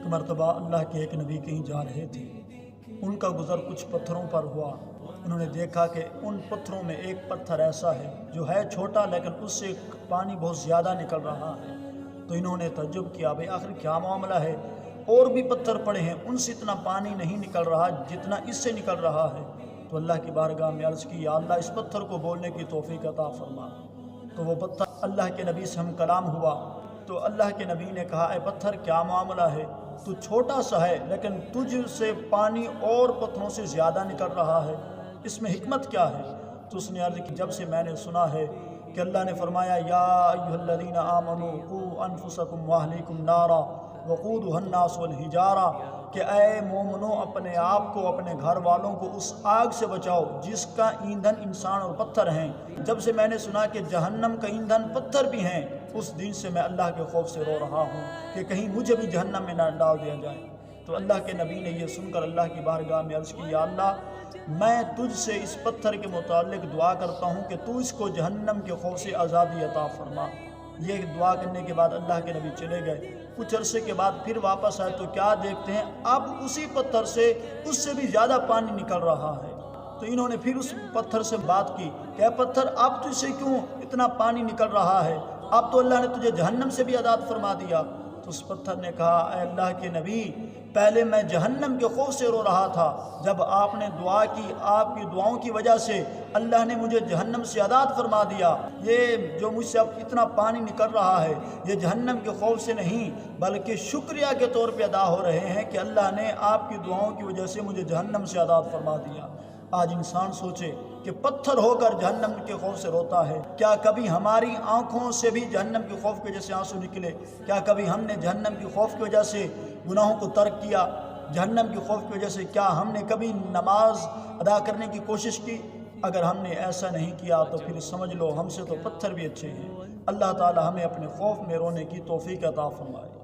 ایک مرتبہ اللہ کے ایک نبی کہیں جا رہے تھے، ان کا گزر کچھ پتھروں پر ہوا۔ انہوں نے دیکھا کہ ان پتھروں میں ایک پتھر ایسا ہے جو ہے چھوٹا لیکن اس سے پانی بہت زیادہ نکل رہا ہے۔ تو انہوں نے تعجب کیا، بھئی آخر کیا معاملہ ہے؟ اور بھی پتھر پڑے ہیں، ان سے اتنا پانی نہیں نکل رہا جتنا اس سے نکل رہا ہے۔ تو اللہ کی بارگاہ میں عرض کی، یا اللہ اس پتھر کو بولنے کی توفیق عطا فرما۔ تو وہ پتھر اللہ کے نبی سے ہم کلام ہوا، تو اللہ کے نبی نے کہا، اے پتھر کیا معاملہ ہے؟ تو چھوٹا سا ہے لیکن تجھ سے پانی اور پتھروں سے زیادہ نکل رہا ہے، اس میں حکمت کیا ہے؟ تو اس نے عرض کی، جب سے میں نے سنا ہے کہ اللہ نے فرمایا، یا ایھا الذین آمنوا قوا انفسکم واہلیکم نارا وقودھا الناس والحجارہ، کہ اے مومنو اپنے آپ کو اپنے گھر والوں کو اس آگ سے بچاؤ جس کا ایندھن انسان اور پتھر ہیں۔ جب سے میں نے سنا کہ جہنم کا ایندھن پتھر بھی ہیں، اس دن سے میں اللہ کے خوف سے رو رہا ہوں کہ کہیں مجھے بھی جہنم میں نہ ڈال دیا جائے۔ تو اللہ کے نبی نے یہ سن کر اللہ کی بارگاہ میں عرض کی، یا اللہ میں تجھ سے اس پتھر کے متعلق دعا کرتا ہوں کہ تو اس کو جہنم کے خوف سے آزادی عطا فرما۔ یہ دعا کرنے کے بعد اللہ کے نبی چلے گئے۔ کچھ عرصے کے بعد پھر واپس آئے تو کیا دیکھتے ہیں، اب اسی پتھر سے اس سے بھی زیادہ پانی نکل رہا ہے۔ تو انہوں نے پھر اس پتھر سے بات کی کہ اے پتھر اب تجھ سے کیوں اتنا پانی نکل رہا ہے؟ اب تو اللہ نے تجھے جہنم سے بھی آزاد فرما دیا۔ تو اس پتھر نے کہا، اے اللہ کے نبی پہلے میں جہنم کے خوف سے رو رہا تھا، جب آپ نے دعا کی، آپ کی دعاؤں کی وجہ سے اللہ نے مجھے جہنم سے آزاد فرما دیا۔ یہ جو مجھ سے اب اتنا پانی نکل رہا ہے یہ جہنم کے خوف سے نہیں بلکہ شکریہ کے طور پہ ادا ہو رہے ہیں کہ اللہ نے آپ کی دعاؤں کی وجہ سے مجھے جہنم سے آزاد فرما دیا۔ آج انسان سوچے کہ پتھر ہو کر جہنم کے خوف سے روتا ہے، کیا کبھی ہماری آنکھوں سے بھی جہنم کے خوف کی وجہ سے آنسو نکلے؟ کیا کبھی ہم نے جہنم کے خوف کی وجہ سے گناہوں کو ترک کیا؟ جہنم کے خوف کی وجہ سے کیا ہم نے کبھی نماز ادا کرنے کی کوشش کی؟ اگر ہم نے ایسا نہیں کیا تو پھر سمجھ لو ہم سے تو پتھر بھی اچھے ہیں۔ اللہ تعالی ہمیں اپنے خوف میں رونے کی توفیق عطا فرمائے۔